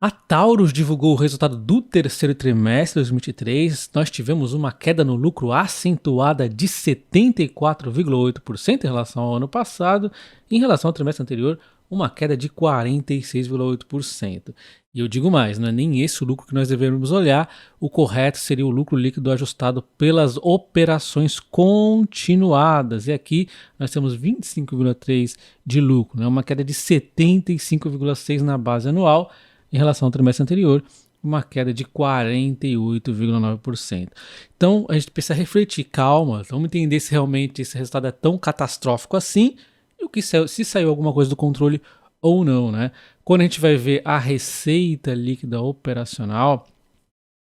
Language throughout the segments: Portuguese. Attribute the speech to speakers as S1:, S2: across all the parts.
S1: A Taurus divulgou o resultado do terceiro trimestre de 2023. Nós tivemos uma queda no lucro acentuada de 74,8% em relação ao ano passado. Em relação ao trimestre anterior, uma queda de 46,8%. E eu digo mais, não é nem esse o lucro que nós devemos olhar. O correto seria o lucro líquido ajustado pelas operações continuadas. E aqui nós temos 25,3% de lucro, né? Uma queda de 75,6% na base anual. Em relação ao trimestre anterior, uma queda de 48,9%. Então a gente precisa refletir, calma, vamos entender se realmente esse resultado é tão catastrófico assim e o que se saiu alguma coisa do controle ou não, né? Quando a gente vai ver a receita líquida operacional,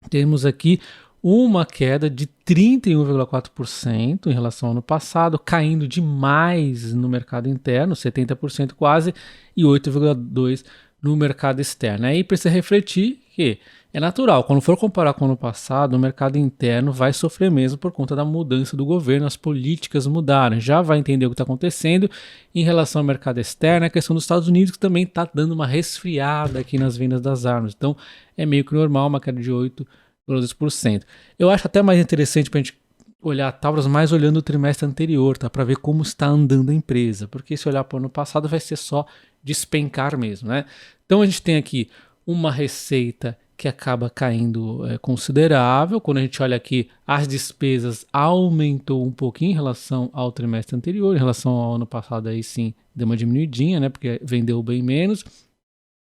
S1: temos aqui uma queda de 31,4% em relação ao ano passado, caindo demais no mercado interno, 70% quase, e 8,2% no mercado externo. Aí precisa refletir que é natural, quando for comparar com o ano passado, o mercado interno vai sofrer mesmo por conta da mudança do governo, as políticas mudaram, já vai entender o que está acontecendo. Em relação ao mercado externo, a questão dos Estados Unidos que também está dando uma resfriada aqui nas vendas das armas, então é meio que normal uma queda de 8,2%. Eu acho até mais interessante para a gente olhar a Taurus mais olhando o trimestre anterior, tá? Para ver como está andando a empresa, porque se olhar para o ano passado vai ser só despencar mesmo, né? Então a gente tem aqui uma receita que acaba caindo considerável. Quando a gente olha aqui, as despesas aumentou um pouquinho em relação ao trimestre anterior, em relação ao ano passado aí sim deu uma diminuidinha, né? Porque vendeu bem menos.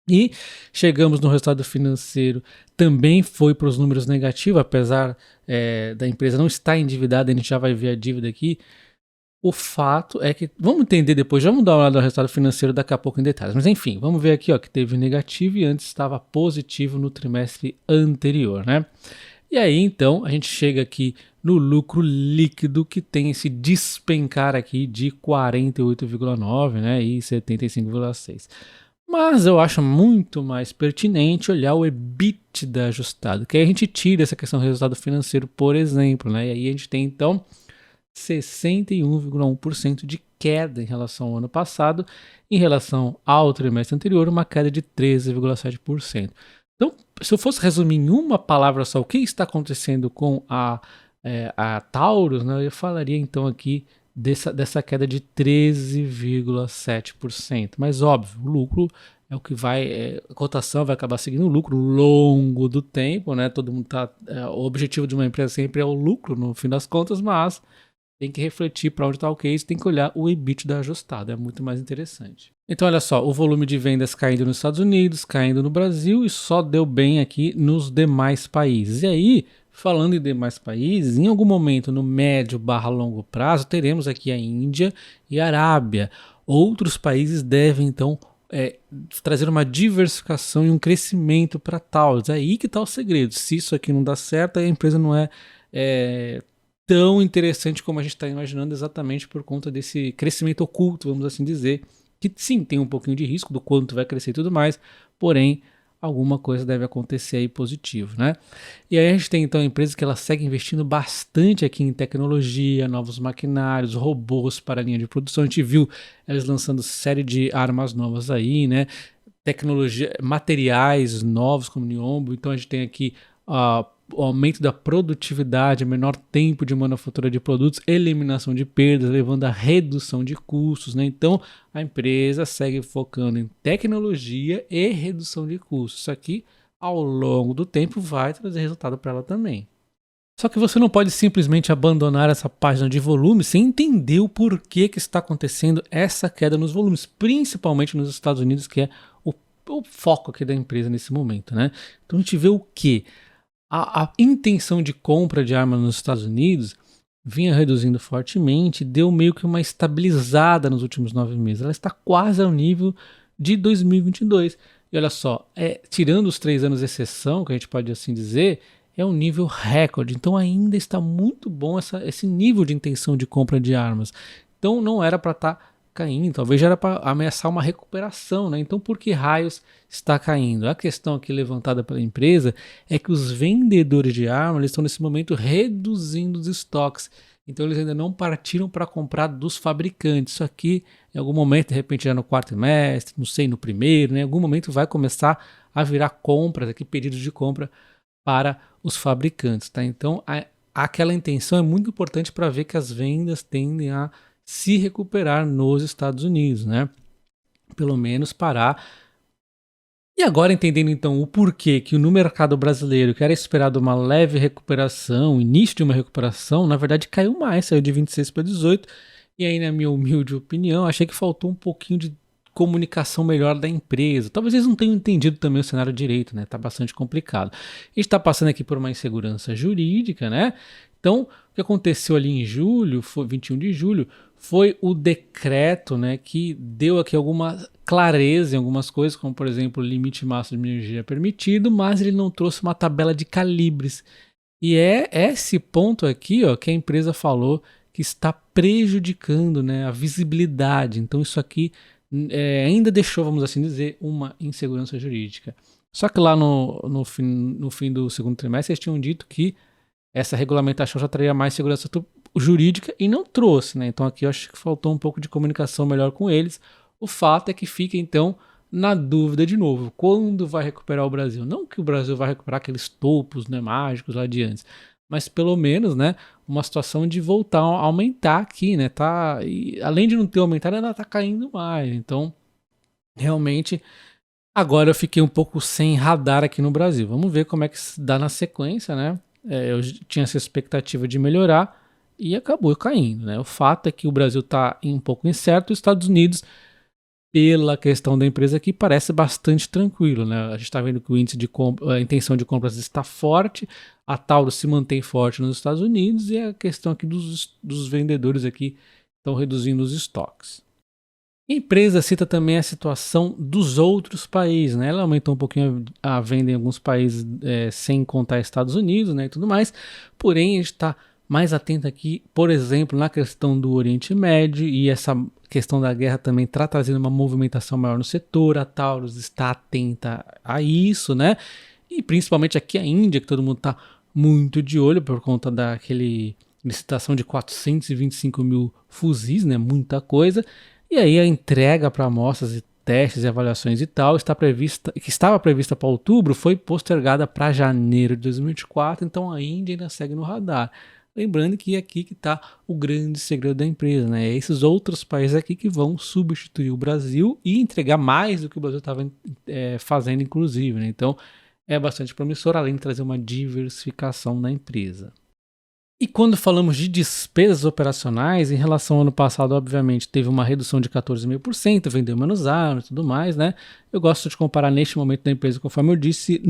S1: E chegamos no resultado financeiro, também foi para os números negativos, apesar da empresa não estar endividada, a gente já vai ver a dívida aqui. O fato é que, vamos entender depois, vamos dar uma olhada no resultado financeiro daqui a pouco em detalhes. Mas enfim, vamos ver aqui ó, que teve negativo e antes estava positivo no trimestre anterior, né? E aí então a gente chega aqui no lucro líquido que tem esse despencar aqui de 48,9%, né, e 75,6%. Mas eu acho muito mais pertinente olhar o EBITDA ajustado, que aí a gente tira essa questão do resultado financeiro, por exemplo, né? E aí a gente tem então 61,1% de queda em relação ao ano passado, em relação ao trimestre anterior, uma queda de 13,7%. Então, se eu fosse resumir em uma palavra só o que está acontecendo com a Taurus, né, eu falaria então aqui dessa queda de 13,7%. Mas óbvio, o lucro é o que vai, a cotação vai acabar seguindo o lucro ao longo do tempo, né? Todo mundo tá, o objetivo de uma empresa sempre é o lucro no fim das contas, mas tem que refletir para onde está o case, tem que olhar o EBITDA ajustado, é muito mais interessante. Então olha só, o volume de vendas caindo nos Estados Unidos, caindo no Brasil e só deu bem aqui nos demais países. E aí, falando em demais países, em algum momento no médio/longo prazo, teremos aqui a Índia e a Arábia. Outros países devem então trazer uma diversificação e um crescimento para Taurus. É aí que está o segredo. Se isso aqui não dá certo, a empresa não é tão interessante como a gente está imaginando, exatamente por conta desse crescimento oculto, vamos assim dizer, que sim, tem um pouquinho de risco do quanto vai crescer e tudo mais, porém, alguma coisa deve acontecer aí positivo, né? E aí a gente tem então empresas que ela segue investindo bastante aqui em tecnologia, novos maquinários, robôs para a linha de produção. A gente viu elas lançando série de armas novas aí, né? Tecnologia, materiais novos como Niombo. Então a gente tem aqui o aumento da produtividade, menor tempo de manufatura de produtos, eliminação de perdas, levando à redução de custos, né? Então, a empresa segue focando em tecnologia e redução de custos. Isso aqui, ao longo do tempo, vai trazer resultado para ela também. Só que você não pode simplesmente abandonar essa página de volume sem entender o porquê que está acontecendo essa queda nos volumes, principalmente nos Estados Unidos, que é o foco aqui da empresa nesse momento, né? Então, a gente vê o quê? A intenção de compra de armas nos Estados Unidos vinha reduzindo fortemente, deu meio que uma estabilizada nos últimos 9 meses. Ela está quase ao nível de 2022. E olha só, tirando os 3 anos de exceção, que a gente pode assim dizer, é um nível recorde. Então ainda está muito bom esse nível de intenção de compra de armas. Então não era para estar caindo, talvez já era para ameaçar uma recuperação, né? Então por que raios está caindo? A questão aqui levantada pela empresa é que os vendedores de armas estão nesse momento reduzindo os estoques Então eles ainda não partiram para comprar dos fabricantes. Isso aqui, em algum momento, de repente já no quarto trimestre, não sei, no primeiro, né, em algum momento vai começar a virar compras, aqui, pedidos de compra para os fabricantes. Tá? Então aquela intenção é muito importante para ver que as vendas tendem a se recuperar nos Estados Unidos, né? Pelo menos parar. E agora entendendo então o porquê que no mercado brasileiro, que era esperado uma leve recuperação, início de uma recuperação, na verdade caiu mais, saiu de 26 para 18. E aí, na minha humilde opinião, achei que faltou um pouquinho de comunicação melhor da empresa. Talvez eles não tenham entendido também o cenário direito, né? Tá bastante complicado. A gente está passando aqui por uma insegurança jurídica, né? Então, o que aconteceu ali em julho, foi 21 de julho, foi o decreto, né, que deu aqui alguma clareza em algumas coisas, como por exemplo o limite máximo de energia permitido, mas ele não trouxe uma tabela de calibres. E é esse ponto aqui, ó, que a empresa falou que está prejudicando, né, a visibilidade. Então isso aqui ainda deixou, vamos assim dizer, uma insegurança jurídica. Só que lá no fim do segundo trimestre eles tinham dito que essa regulamentação já traria mais segurança jurídica e não trouxe, né? Então aqui eu acho que faltou um pouco de comunicação melhor com eles. O fato é que fica então na dúvida de novo, quando vai recuperar o Brasil? Não que o Brasil vai recuperar aqueles topos, né, mágicos lá de antes, mas pelo menos, né, uma situação de voltar a aumentar aqui, né? Tá, e além de não ter aumentado, ainda tá caindo mais. Então, realmente agora eu fiquei um pouco sem radar aqui no Brasil. Vamos ver como é que se dá na sequência, né? Eu tinha essa expectativa de melhorar e acabou caindo, né? O fato é que o Brasil está um pouco incerto, os Estados Unidos, pela questão da empresa aqui, parece bastante tranquilo, né? A gente está vendo que o índice de a intenção de compras está forte, a Taurus se mantém forte nos Estados Unidos e a questão aqui dos vendedores aqui estão reduzindo os estoques. A empresa cita também a situação dos outros países, né? Ela aumentou um pouquinho a venda em alguns países, sem contar Estados Unidos, né, e tudo mais. Porém, a gente está mais atento aqui, por exemplo, na questão do Oriente Médio, e essa questão da guerra também está trazendo uma movimentação maior no setor. A Taurus está atenta a isso, né? E principalmente aqui a Índia, que todo mundo está muito de olho por conta daquele licitação de 425 mil fuzis, né? Muita coisa. E aí a entrega para amostras e testes e avaliações e tal que estava prevista para outubro, foi postergada para janeiro de 2024, então a Índia ainda segue no radar. Lembrando que é aqui que está o grande segredo da empresa, né? É esses outros países aqui que vão substituir o Brasil e entregar mais do que o Brasil estava fazendo, inclusive, né? Então é bastante promissor, além de trazer uma diversificação na empresa. E quando falamos de despesas operacionais, em relação ao ano passado, obviamente, teve uma redução de 14,5%, vendeu menos armas e tudo mais, né? Eu gosto de comparar neste momento da empresa, conforme eu disse,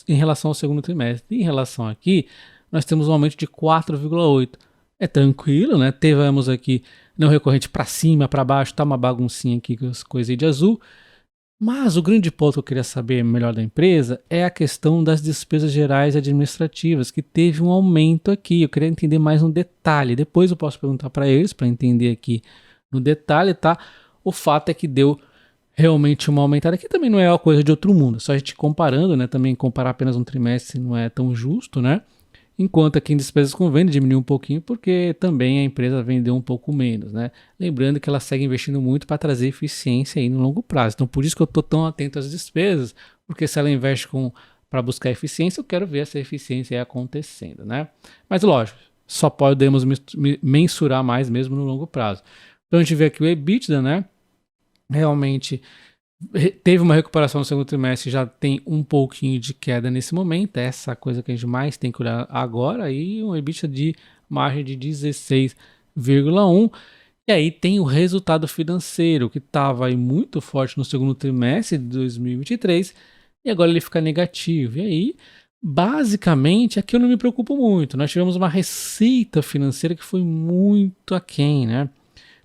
S1: em relação ao segundo trimestre. Em relação aqui, nós temos um aumento de 4,8%. É tranquilo, né? Tivemos aqui não recorrente para cima, para baixo, tá uma baguncinha aqui com as coisas aí de azul. Mas o grande ponto que eu queria saber melhor da empresa é a questão das despesas gerais administrativas, que teve um aumento aqui. Eu queria entender mais no detalhe. Depois eu posso perguntar para eles, para entender aqui no detalhe, tá? O fato é que deu realmente uma aumentada, que também não é uma coisa de outro mundo. Só a gente comparando, né? Também comparar apenas um trimestre não é tão justo, né? Enquanto aqui em despesas com venda diminuiu um pouquinho, porque também a empresa vendeu um pouco menos, né? Lembrando que ela segue investindo muito para trazer eficiência aí no longo prazo. Então, por isso que eu estou tão atento às despesas, porque se ela investe para buscar eficiência, eu quero ver essa eficiência aí acontecendo, né? Mas lógico, só podemos mensurar mais mesmo no longo prazo. Então a gente vê aqui o EBITDA, né? Realmente teve uma recuperação no segundo trimestre, já tem um pouquinho de queda nesse momento, essa coisa que a gente mais tem que olhar agora, e um EBITDA de margem de 16,1%. E aí tem o resultado financeiro, que estava aí muito forte no segundo trimestre de 2023, e agora ele fica negativo. E aí, basicamente, aqui eu não me preocupo muito. Nós tivemos uma receita financeira que foi muito aquém, né?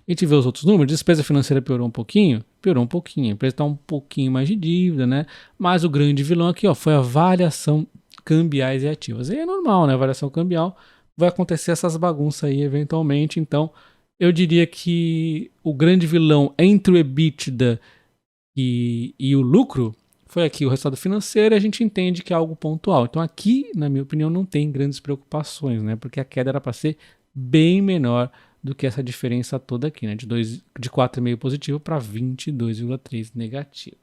S1: A gente vê os outros números, despesa financeira piorou um pouquinho, a empresa está um pouquinho mais de dívida, né? Mas o grande vilão aqui, ó, foi a variação cambiais e ativas. E é normal, né? A variação cambial vai acontecer essas bagunças aí eventualmente, então eu diria que o grande vilão entre o EBITDA e o lucro foi aqui o resultado financeiro, e a gente entende que é algo pontual. Então aqui, na minha opinião, não tem grandes preocupações, né? Porque a queda era para ser bem menor do que essa diferença toda aqui, né? De 4,5 positivo para 22,3 negativo.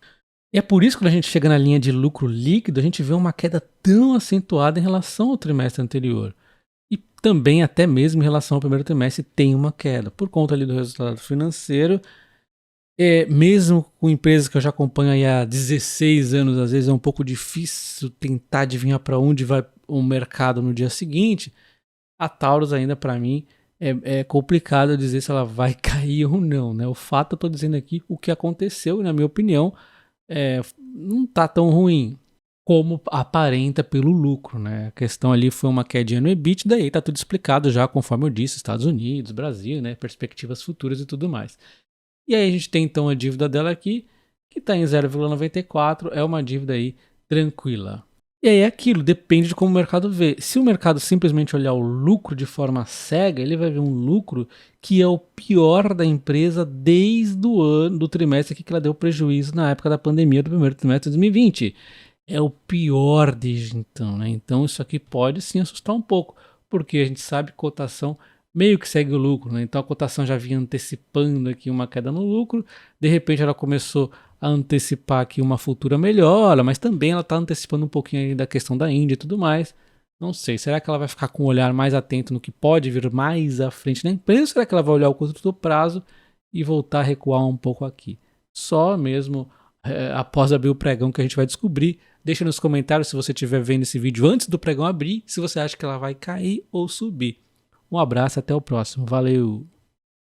S1: E é por isso que quando a gente chega na linha de lucro líquido, a gente vê uma queda tão acentuada em relação ao trimestre anterior. E também até mesmo em relação ao primeiro trimestre tem uma queda, por conta ali do resultado financeiro. Mesmo com empresas que eu já acompanho aí há 16 anos, às vezes é um pouco difícil tentar adivinhar para onde vai o mercado no dia seguinte. A Taurus ainda para mim é complicado dizer se ela vai cair ou não, né? O fato, eu estou dizendo aqui o que aconteceu e na minha opinião não está tão ruim como aparenta pelo lucro, né? A questão ali foi uma quedinha no EBITDA, daí tá tudo explicado já, conforme eu disse, Estados Unidos, Brasil, né? Perspectivas futuras e tudo mais. E aí a gente tem então a dívida dela aqui, que está em 0,94, é uma dívida aí tranquila. E aí é aquilo, depende de como o mercado vê. Se o mercado simplesmente olhar o lucro de forma cega, ele vai ver um lucro que é o pior da empresa desde o ano, do trimestre que ela deu prejuízo na época da pandemia do primeiro trimestre de 2020. É o pior desde então, né? Então isso aqui pode sim assustar um pouco, porque a gente sabe que cotação meio que segue o lucro, né? Então a cotação já vinha antecipando aqui uma queda no lucro, de repente ela começou a antecipar aqui uma futura melhora, mas também ela está antecipando um pouquinho aí da questão da Índia e tudo mais. Não sei, será que ela vai ficar com um olhar mais atento no que pode vir mais à frente na empresa? Ou será que ela vai olhar o curto prazo e voltar a recuar um pouco aqui? Só mesmo após abrir o pregão que a gente vai descobrir. Deixa nos comentários se você estiver vendo esse vídeo antes do pregão abrir, se você acha que ela vai cair ou subir. Um abraço, até o próximo. Valeu!